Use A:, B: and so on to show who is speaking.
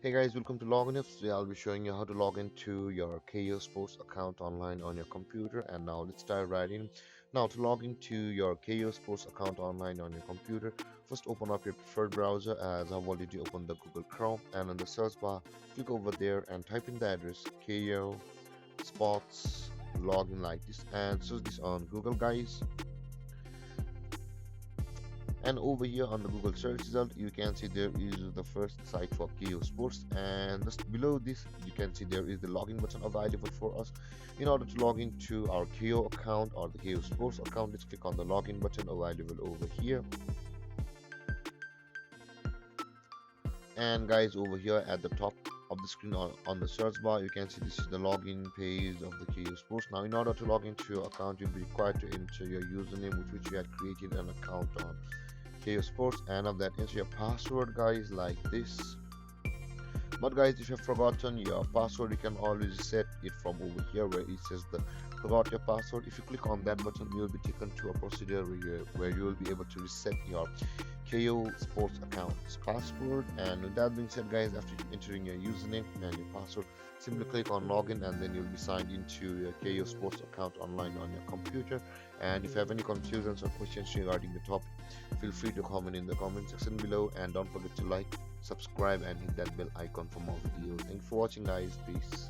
A: Hey guys, welcome to Login Tips. Today I'll be showing you how to log into your Kayo Sports account online on your computer. And now let's dive right in. Now to log into your Kayo Sports account online on your computer, first open up your preferred browser as I've already opened the Google Chrome, and in the search bar, click over there and type in the address Kayo Sports login like this and search this on Google guys. And over here on the Google search result, you can see there is the first site for Kayo Sports, and just below this you can see there is the login button available for us. In order to log into our Kayo account or the Kayo Sports account, let's click on the login button available over here. And guys, over here at the top of the screen on the search bar, you can see this is the login page of the Kayo Sports. Now in order to log into your account, you'll be required to enter your username with which you had created an account on Kayo Sports, and of that enter your password guys like this. But guys, if you've forgotten your password, you can always reset it from over here where it says the forgot your password. If you click on that button, you will be taken to a procedure where you will be able to reset your Kayo Sports account's password. And with that being said guys, after entering your username and your password, simply click on login and then you'll be signed into your Kayo Sports account online on your computer. And if you have any confusions or questions regarding the topic, feel free to comment in the comment section below, and don't forget to like, subscribe and hit that bell icon for more videos. Thanks for watching guys. Peace.